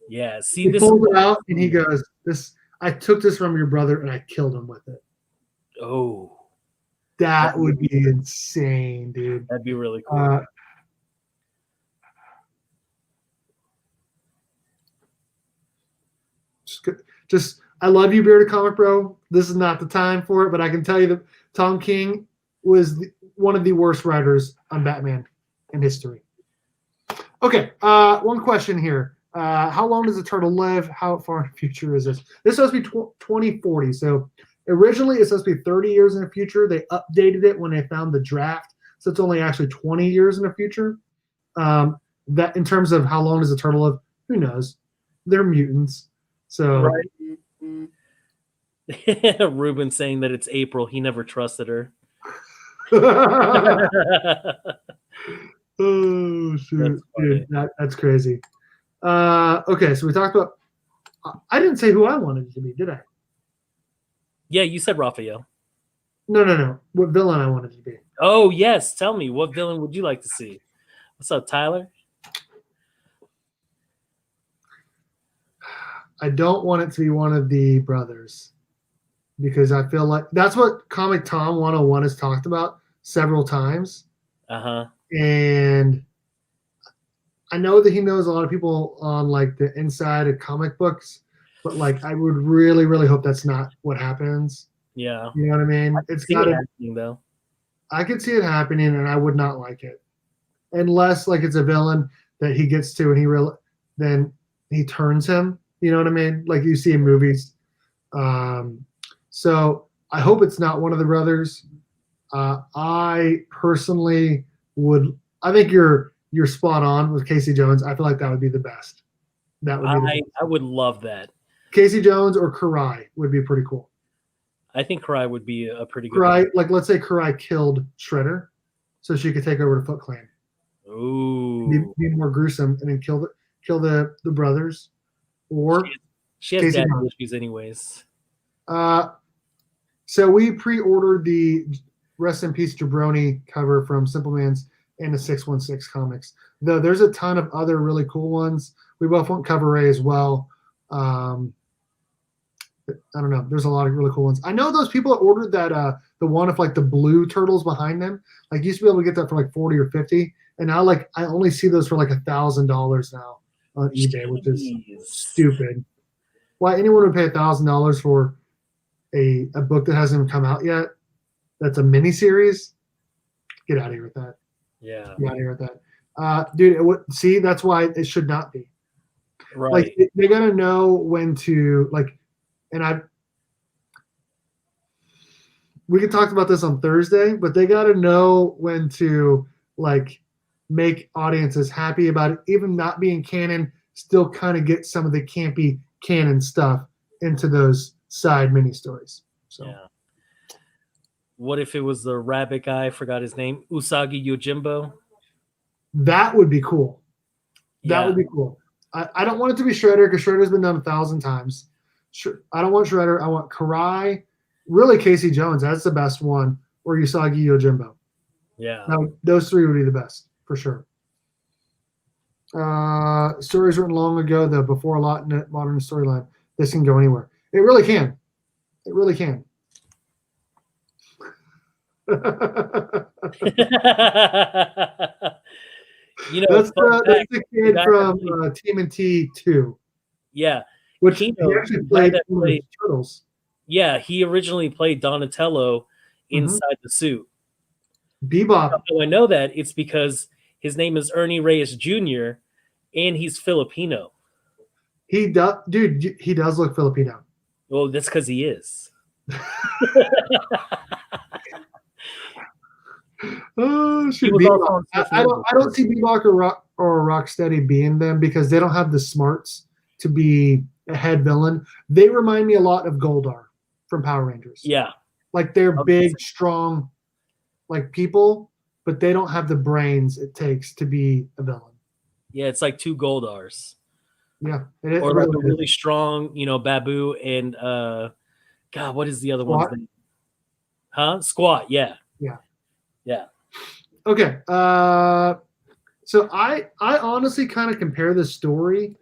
Yeah. See, he pulls it out and he goes, "This, I took this from your brother and I killed him with it." Oh, that would be insane, dude. That'd be really cool. Just I love you, Bearded Comic Bro. This is not the time for it, but I can tell you that Tom King was one of the worst writers on Batman in history. Okay, one question here. How long does the turtle live? How far in the future is this? This is supposed to be 2040. So originally it's supposed to be 30 years in the future. They updated it when they found the draft. So it's only actually 20 years in the future. That in terms of how long does the turtle live, who knows? They're mutants. So right. Ruben saying that it's April. He never trusted her. Oh shoot, dude, that's crazy. Okay, so we talked about. I didn't say who I wanted it to be, did I? Yeah, you said Raphael. No. What villain I wanted it to be? Oh yes, tell me, what villain would you like to see? What's up, Tyler? I don't want it to be one of the brothers because I feel like that's what Comic Tom 101 has talked about several times. And I know that he knows a lot of people on like the inside of comic books, but like I would really, really hope that's not what happens. Yeah. You know what I mean? It's got happening though. I could see it happening and I would not like it. Unless like it's a villain that he gets to and then he turns him. You know what I mean? Like you see in movies. So I hope it's not one of the brothers. I personally would. I think you're spot on with Casey Jones. I feel like that would be the best. That would be. I would love that. Casey Jones or Karai would be pretty cool. I think Karai would be a pretty good. Karai, like let's say Karai killed Shredder, so she could take over the Foot Clan. Ooh. Be more gruesome and then kill the brothers. Or she has dad issues anyways. So we pre-ordered the Rest in Peace Jabroni cover from Simple Man's and the 616 comics. Though there's a ton of other really cool ones. We both want cover A as well. I don't know. There's a lot of really cool ones. I know those people that ordered that the one of like the blue turtles behind them. Like used to be able to get that for like 40 or 50, and now like I only see those for like $1,000 now on eBay, which is stupid. Why anyone would pay $1,000 for a book that hasn't even come out yet? That's a mini series. Get out of here with that. Yeah. Get out of here with that. Dude, see, that's why it should not be. Right. Like they gotta know when to like, and we can talk about this on Thursday, but they gotta know when to like make audiences happy about it, even not being canon, still kind of get some of the campy canon stuff into those side mini stories. So yeah. What if it was the rabbit guy? I forgot his name. Usagi Yojimbo. That would be cool. That Yeah. would be cool. I don't want it to be Shredder because Shredder's been done 1,000 times. I don't want Shredder. I want Karai. Really, Casey Jones. That's the best one. Or Usagi Yojimbo. Yeah. Now, those three would be the best for sure. Stories written long ago, though, before a lot in the modern storyline. This can go anywhere. It really can. It really can. You know, That's fun fact, the the kid guy that from played, TMNT 2, yeah, which he Kino, actually the guy played that one of the played, turtles. yeah, he originally played Donatello Mhm. inside the suit. Bebop. How I know that? It's because his name is Ernie Reyes Jr. and he's Filipino. He does, dude. He does look Filipino. Well, that's because he is. Oh, He shoot, was also Bebop. on Surf I Ninja. don't see Bebop or Rocksteady being them because they don't have the smarts to be a head villain. They remind me a lot of Goldar from Power Rangers. Yeah, Like they're big, strong, like people, but they don't have the brains it takes to be a villain. yeah, it's like two Goldars. Yeah, Or like a really strong, you know, Babu and God, what is the other Squat? one's name? Huh? Squat, yeah. Yeah. Yeah. Okay. So I honestly kind of compare this story,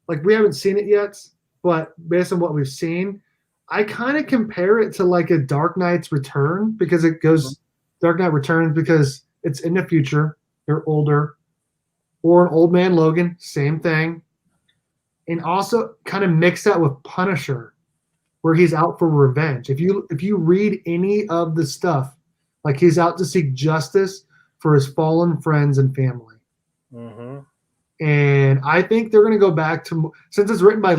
like we haven't seen it yet, but based on what we've seen, I kind of compare it to like a Dark Knight's Return because it goes Dark Knight Returns because it's in the future, they're older, or an Old Man Logan, same thing, and also kind of mix that with Punisher, where he's out for revenge. If you read any of the stuff, like he's out to seek justice for his fallen friends and family. Mm-hmm. And I think they're going to go back to, since it's written by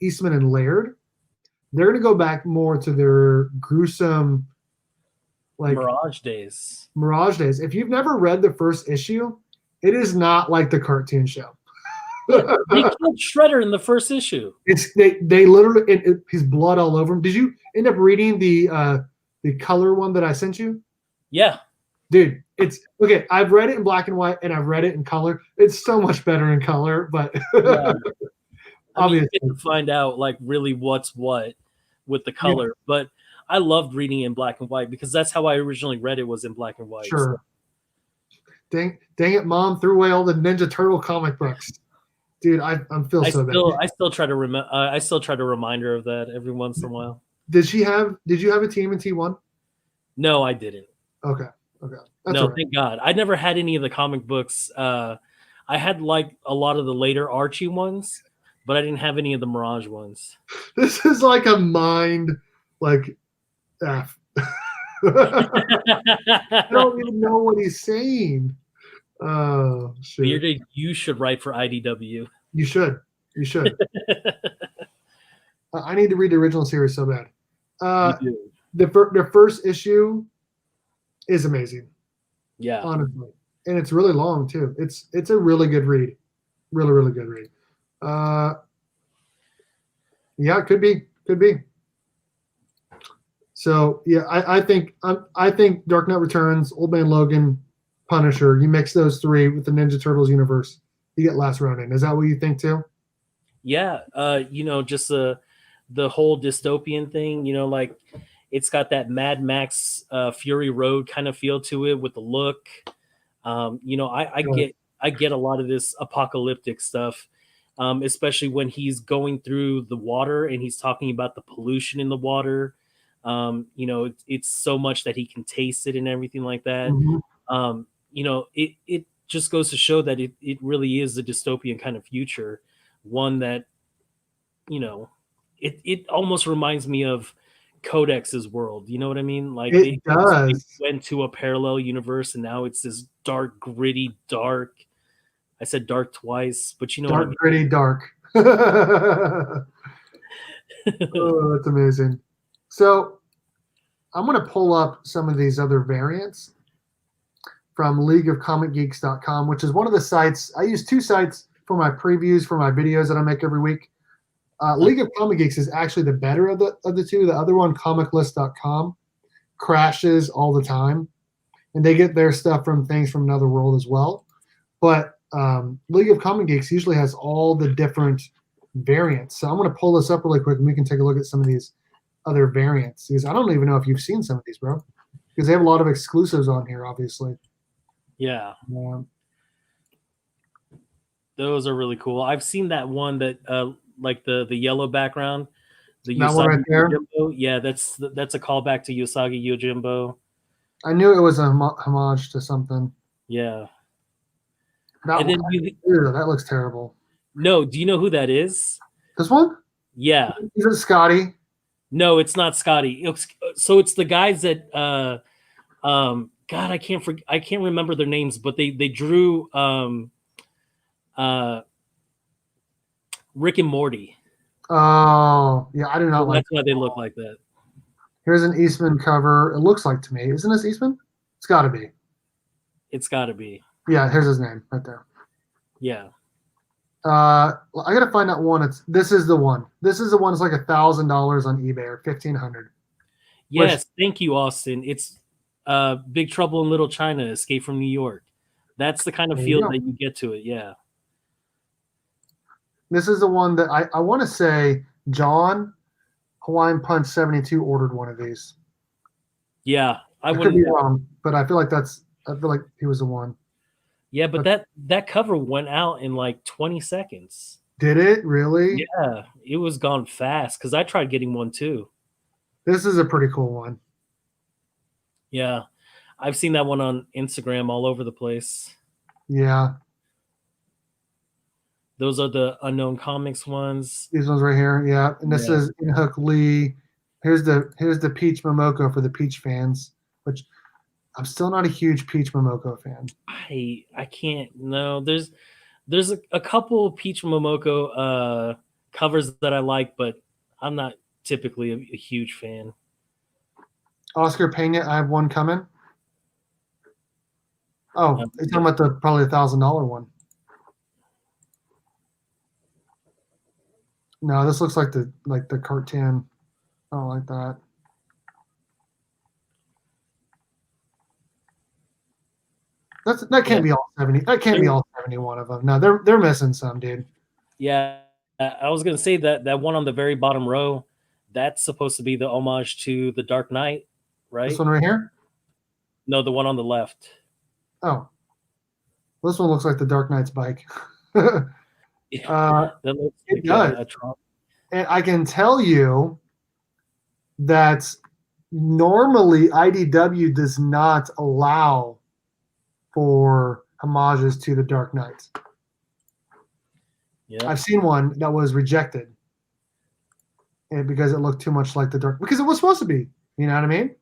Eastman and Laird, they're going to go back more to their gruesome, like Mirage days. If you've never read the first issue, it is not like the cartoon show. Yeah, they killed Shredder in the first issue. It's they literally his blood all over him. Did you end up reading the color one that I sent you? Yeah. Dude, it's okay. I've read it in black and white and I've read it in color. It's so much better in color, but Yeah. obviously you get to find out like really what's what with the color. Yeah. But I loved reading in black and white because that's how I originally read it, was in black and white. Sure. So. Dang it, Mom threw away all the Ninja Turtle comic books. Dude, I feel so bad. I still try to I still try to remind her of that every once in a while. Did you have a TMNT one? No, I didn't. Okay. That's no, right. Thank God. I never had any of the comic books. I had like a lot of the later Archie ones, but I didn't have any of the Mirage ones. This is like a mind like F. I don't even know what he's saying. Oh, shit. Bearded, you should write for IDW. You should. I need to read the original series so bad. The first issue is amazing. Yeah. Honestly. And it's really long too. It's a really good read. Really, really good read. Yeah, it could be. So yeah, I think Dark Knight Returns, Old Man Logan, Punisher. You mix those three with the Ninja Turtles universe, you get Last Ronin. Is that what you think too? Yeah. Just the whole dystopian thing. Like it's got that Mad Max Fury Road kind of feel to it with the look. I get a lot of this apocalyptic stuff. Especially when he's going through the water and he's talking about the pollution in the water. It's so much that he can taste it and everything like that. Mm-hmm. It just goes to show that it really is a dystopian kind of future, one that, it almost reminds me of Codex's world. You know what I mean? Like it does. They went to a parallel universe and now it's this dark, gritty, dark. I said dark twice, but you know dark, what I mean? Gritty, dark. Oh, that's amazing. So I'm going to pull up some of these other variants from leagueofcomicgeeks.com, which is one of the sites. I use two sites for my previews for my videos that I make every week. League of Comic Geeks is actually the better of the two. The other one, comiclist.com, crashes all the time, and they get their stuff from things from another world as well. But League of Comic Geeks usually has all the different variants. So I'm going to pull this up really quick, and we can take a look at some of these other variants. Because I don't even know if you've seen some of these, bro. Because they have a lot of exclusives on here, obviously. Yeah. Those are really cool. I've seen that one that like the yellow background. The that one right there? Yojimbo. Yeah, that's a callback to Usagi Yojimbo. I knew it was a homage to something. Yeah. That And then one. Ew, that looks terrible. no, do you know who that is? This one? Yeah. Is it Scotty? No, it's not Scotty. So it's the guys that God, I can't remember their names, but they drew uh Rick and Morty. Oh, yeah, I do not So like that's why that. they look like that. Here's an Eastman cover. It looks like to me. Isn't this Eastman? It's got to be. It's got to be. Yeah, here's his name right there. Yeah. I gotta find that one. This is the one. This is the one. It's like $1,000 on eBay or 1,500. Yes, thank you, Austin. It's Big Trouble in Little China, Escape from New York. That's the kind of feel that you get to it. Yeah. This is the one that I want to say John Hawaiian Punch 72 ordered one of these. Yeah, I could be wrong, but I feel like he was the one. Yeah, but that cover went out in like 20 seconds. Did it really? Yeah, it was gone fast because I tried getting one too. This is a pretty cool one. Yeah, I've seen that one on Instagram all over the place. Yeah. Those are the Unknown Comics ones. These ones right here, yeah. And this is Inhook Lee. Here's the Peach Momoko for the Peach fans, which I'm still not a huge Peach Momoko fan. I can't. No, there's a couple Peach Momoko covers that I like, but I'm not typically a huge fan. Oscar Pena, I have one coming. Oh, you're talking about the probably $1,000 one. No, this looks like the cartoon. I don't like that. That can't be all 70. That can't be all 71 of them. No, they're missing some, dude. Yeah, I was gonna say that one on the very bottom row, that's supposed to be the homage to the Dark Knight, right? This one right here? No, the one on the left. Oh, this one looks like the Dark Knight's bike. That looks it does. And I can tell you that normally IDW does not allow for homages to the Dark Knight. Yeah, I've seen one that was rejected, and because it looked too much like the Dark, because it was supposed to be. You know what I mean?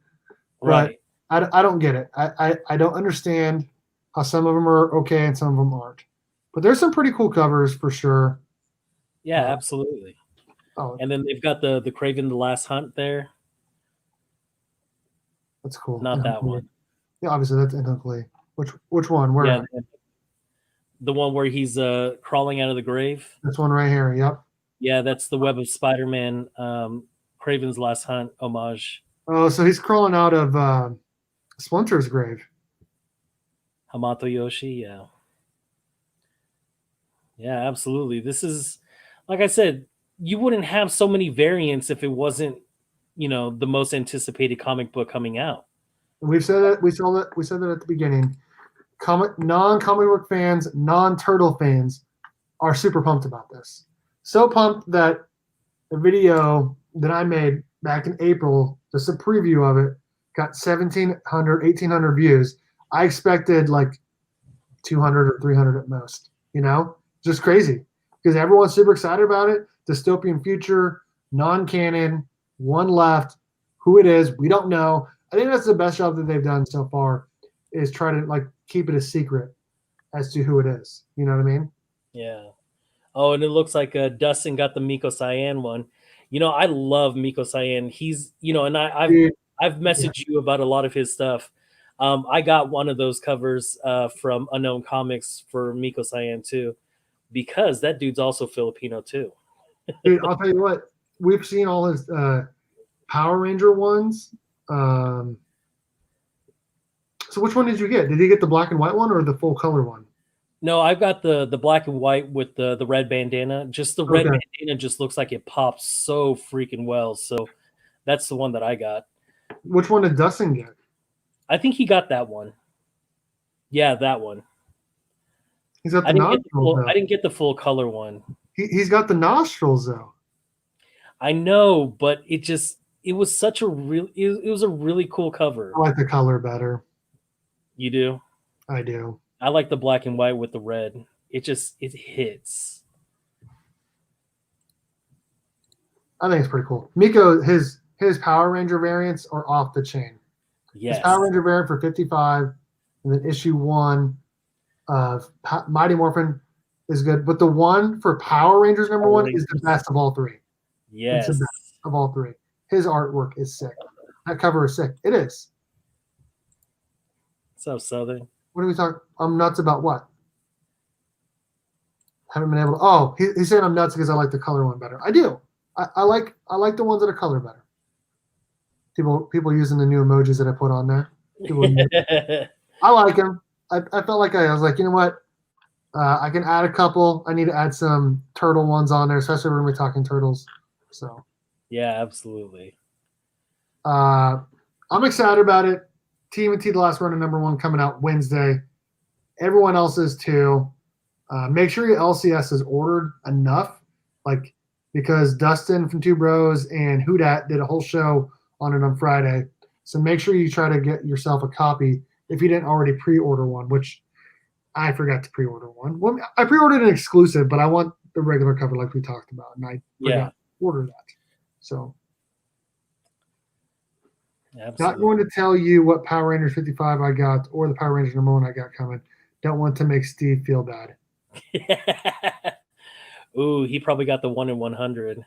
right. But I don't get it. I don't understand how some of them are okay and some of them aren't. But there's some pretty cool covers for sure. Yeah, absolutely. Oh, and then they've got the Kraven the Last Hunt there. That's cool. Not that one. Yeah, obviously that's Inhook Lee. Which one? Where? Yeah, the one where he's crawling out of the grave. This one right here. Yep. Yeah, that's the Web of Spider-Man, Kraven's Last Hunt homage. Oh, so he's crawling out of Splinter's grave. Hamato Yoshi, yeah. Yeah, absolutely. This is, like I said, you wouldn't have so many variants if it wasn't, the most anticipated comic book coming out. We've said it. We said that at the beginning. Non-comic book fans, non-turtle fans are super pumped about this. So pumped that the video that I made back in April, just a preview of it, got 1,700, 1,800 views. I expected like 200 or 300 at most. Just crazy because everyone's super excited about it. Dystopian future, non-canon, one left. Who it is, we don't know. I think that's the best job that they've done so far, is try to keep it a secret as to who it is. You know what I mean? Yeah. Oh, and it looks like Dustin got the Miko Cyan one. I love Miko Cyan. He's, and I've messaged you about a lot of his stuff. I got one of those covers from Unknown Comics for Miko Cyan too, because that dude's also Filipino too. Dude, I'll tell you what. We've seen all his Power Ranger ones. So which one did you get? Did you get the black and white one or the full color one? No, I've got the black and white with the red bandana. Just the red bandana just looks like it pops so freaking well. So that's the one that I got. Which one did Dustin get? I think he got that one. Yeah, that one. He's got the nostrils. I didn't get the full color one. He's got the nostrils though. I know, but it was such a it was a really cool cover. I like the color better. You do? I do. I like the black and white with the red. It hits. I think it's pretty cool. Miko, his Power Ranger variants are off the chain. Yes. His Power Ranger variant for 55, and then issue 1 of Mighty Morphin is good. But the one for Power Rangers #1 is the best of all 3. Yes. It's the best of all 3. His artwork is sick. That cover is sick. It is. What's up, Southern? What are we talking? I'm nuts about what? Haven't been able to. Oh, he's saying I'm nuts because I like the color one better. I do. I like the ones that are color better. People using the new emojis that I put on there. I like them. I felt like I was like, you know what? I can add a couple. I need to add some turtle ones on there, especially when we're talking turtles. So yeah, absolutely. I'm excited about it. TMNT The Last Ronin #1 coming out Wednesday. Everyone else is too. Make sure your LCS is ordered enough, because Dustin from Two Bros and Hoodat did a whole show on it on Friday. So make sure you try to get yourself a copy if you didn't already pre-order one, which I forgot to pre-order one. Well, I pre-ordered an exclusive, but I want the regular cover like we talked about, and I forgot to order that. So absolutely. Not going to tell you what Power Rangers 55 I got or the Power Rangers #1 I got coming. Don't want to make Steve feel bad. Ooh, he probably got the 1 in 100.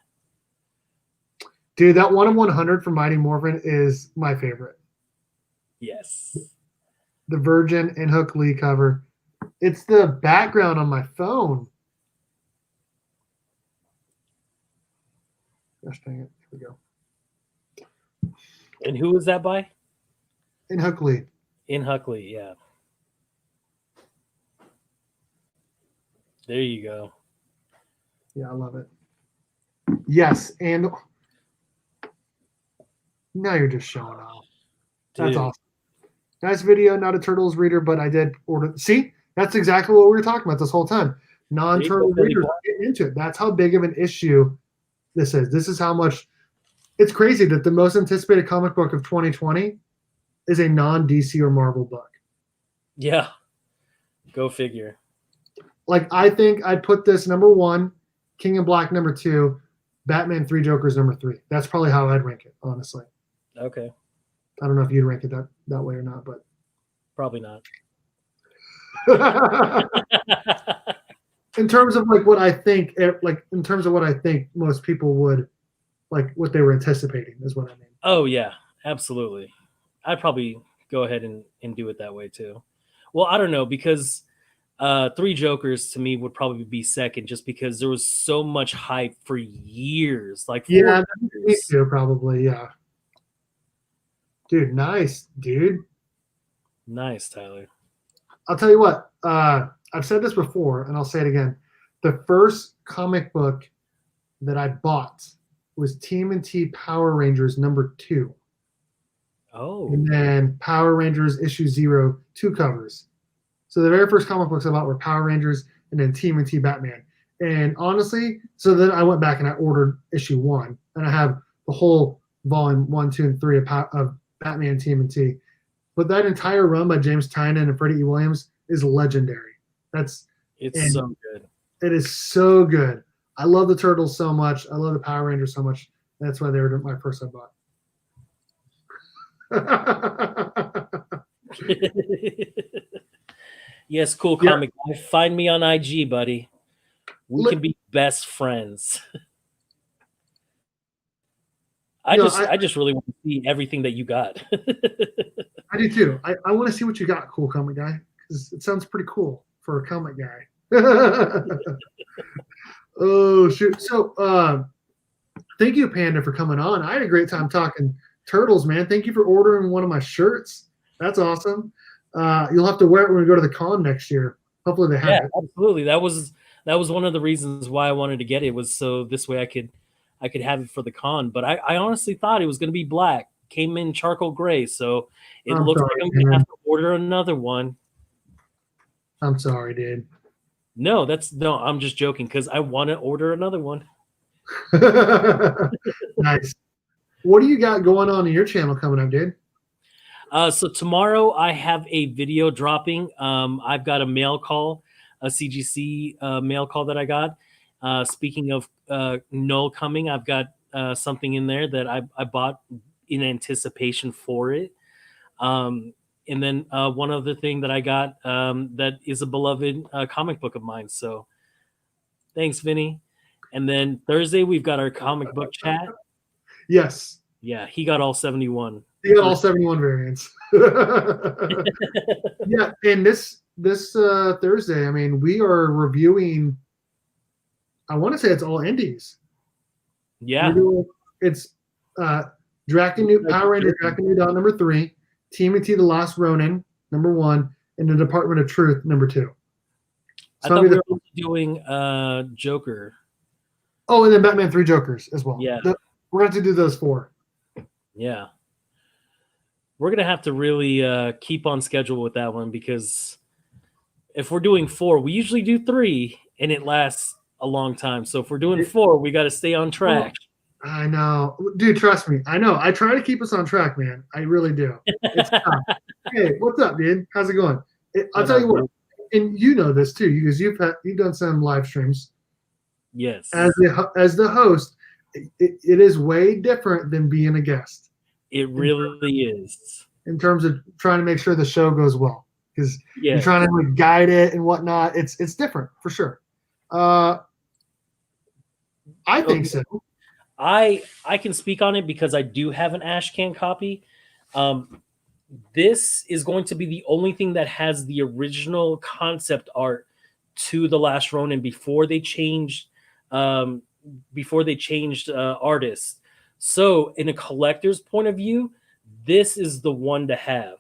Dude, that 1 in 100 from Mighty Morphin is my favorite. Yes. The Virgin and Hook Lee cover. It's the background on my phone. Gosh dang it. Here we go. And who was that by? In Hook Lee. In Hook Lee, yeah. There you go. Yeah, I love it. Yes, and now you're just showing off. That's awesome. Nice video, not a Turtles reader, but I did order. See, that's exactly what we were talking about this whole time. Non-Turtle readers get into it. That's how big of an issue this is. This is how much. It's crazy that the most anticipated comic book of 2020 is a non-DC or Marvel book. Yeah. Go figure. I think I'd put this #1, King in Black #2, Batman 3 Jokers #3. That's probably how I'd rank it, honestly. Okay. I don't know if you'd rank it that way or not, but probably not. In terms of what I think, in terms of what I think most people would what they were anticipating is what I mean. Oh yeah, absolutely. I'd probably go ahead and do it that way too. Well, I don't know, because 3 Jokers to me would probably be second, just because there was so much hype for years. 4 years. Me too, probably, yeah. Dude, nice, dude. Nice, Tyler. I'll tell you what, I've said this before, and I'll say it again. The first comic book that I bought was TMNT Power Rangers #2. Oh. And then Power Rangers issue 0, 2 covers. So the very first comic books I bought were Power Rangers and then TMNT Batman. And honestly, so then I went back and I ordered issue 1, and I have the whole volume 1, 2, and 3 of Batman TMNT. But that entire run by James Tynion and Freddie E. Williams is legendary. It's so good. It is so good. I love the Turtles so much. I love the Power Rangers so much. That's why they were my first I bought. Yes, cool comic. Yeah. Find me on IG, buddy. We can be best friends. I just really want to see everything that you got. I do too. I want to see what you got, cool comic guy, because it sounds pretty cool for a comic guy. Oh shoot! So, thank you, Panda, for coming on. I had a great time talking Turtles, man. Thank you for ordering one of my shirts. That's awesome. You'll have to wear it when we go to the con next year. Hopefully they have it. Absolutely. That was one of the reasons why I wanted to get it, was so this way I could have it for the con. But I honestly thought it was going to be black. Came in charcoal gray, so it looks like I'm going to have to order another one. I'm sorry, dude. No, I'm just joking, because I want to order another one. Nice. What do you got going on in your channel coming up, dude? So tomorrow I have a video dropping. I've got a mail call, a CGC mail call that I got. Speaking of Null coming, I've got something in there that I bought in anticipation for it. And then one other thing that I got that is a beloved comic book of mine. So thanks, Vinny. And then Thursday we've got our comic book chat. Yes. Yeah, he got all 71. He got all 71 variants. Yeah, and this Thursday, I mean, we are reviewing. I want to say it's all indies. Yeah, it's Dragon New Power Ranger Dragon New Dawn #3, TMNT The Last Ronin #1, and the Department of Truth #2. So I thought we were also doing Joker. Oh, and then Batman 3 Jokers as well. Yeah, we're going to do those 4. Yeah, we're gonna have to really keep on schedule with that one, because if we're doing 4, we usually do 3, and it lasts a long time. So if we're doing 4, we got to stay on track. I know, dude. Trust me, I know. I try to keep us on track, man. I really do. It's tough. Hey, what's up, dude? How's it going? I'll tell you what, and you know this too, because you've done some live streams. Yes. As the host, it is way different than being a guest. It really is. In terms of trying to make sure the show goes well, because you're trying to like guide it and whatnot. It's different for sure. I think so. I can speak on it because I do have an Ashcan copy. This is going to be the only thing that has the original concept art to The Last Ronin before they changed artists. So in a collector's point of view, this is the one to have.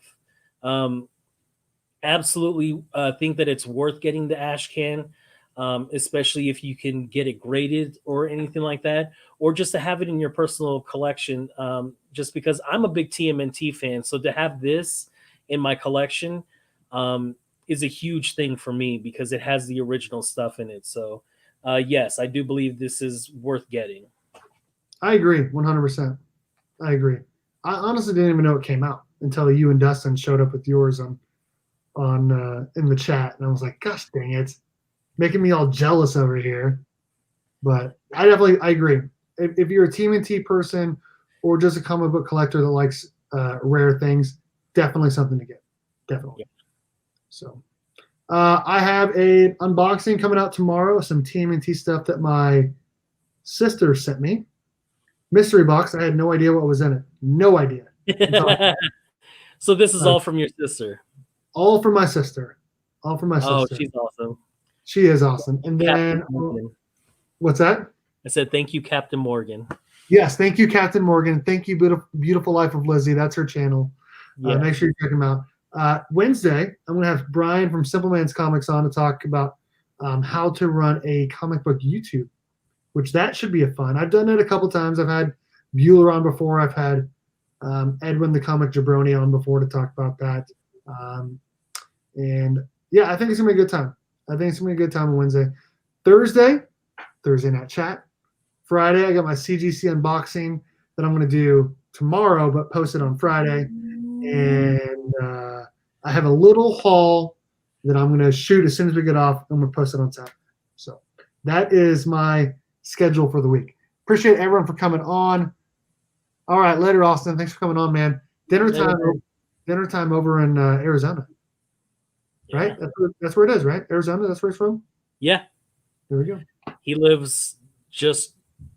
Absolutely think that it's worth getting the Ashcan, especially if you can get it graded or anything like that, or just to have it in your personal collection. Just because I'm a big TMNT fan, so to have this in my collection is a huge thing for me because it has the original stuff in it. So yes, I do believe this is worth getting. I agree 100%. I agree. I honestly didn't even know it came out until you and Dustin showed up with yours on in the chat, and I was like, gosh dang it, making me all jealous over here. But I agree. If you're a TMNT person or just a comic book collector that likes rare things, definitely something to get. Definitely. Yeah. So I have a unboxing coming out tomorrow. Some TMNT stuff that my sister sent me. Mystery box. I had no idea what was in it. No idea. So this is all from your sister. All from my sister. All from my sister. Oh, she's awesome. She is awesome. And then, what's that? I said, thank you, Captain Morgan. Yes, thank you, Captain Morgan. Thank you, Beautiful Life of Lizzie. That's her channel. Yeah. Make sure you check them out. Wednesday, I'm going to have Brian from Simple Man's Comics on to talk about how to run a comic book YouTube, which that should be a fun. I've done it a couple times. I've had Bueller on before. I've had Edwin the Comic Jabroni on before to talk about that. And yeah, I think it's going to be a good time. I think it's going to be a good time on Wednesday. Thursday night chat. Friday, I got my CGC unboxing that I'm going to do tomorrow, but post it on Friday. And I have a little haul that I'm going to shoot as soon as we get off. I'm going to post it on Saturday. So that is my schedule for the week. Appreciate everyone for coming on. All right, later, Austin. Thanks for coming on, man. Dinner time over in Arizona. Yeah. Right? That's where it is, right? Arizona, that's where it's from? Yeah. There we go. He lives just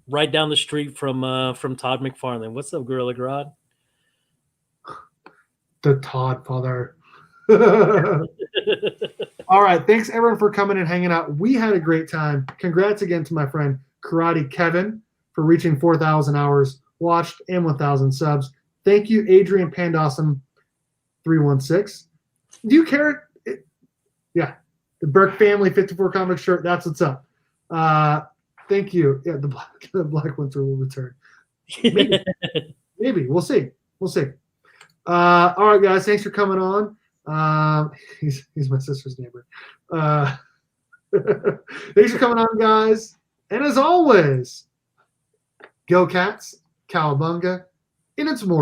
right down the street from Todd McFarlane. What's up, Gorilla Grodd? The Todd father. All right. Thanks, everyone, for coming and hanging out. We had a great time. Congrats again to my friend Karate Kevin for reaching 4,000 hours watched and 1,000 subs. Thank you, Adrian Pandawesome316. Do you care? Yeah. The Burke Family 54 comic shirt. That's what's up. Thank you. Yeah, the black ones will return. Maybe. We'll see. All right, guys. Thanks for coming on. He's my sister's neighbor. Thanks for coming on, guys. And as always, go Cats, Cowabunga, and it's Morphin.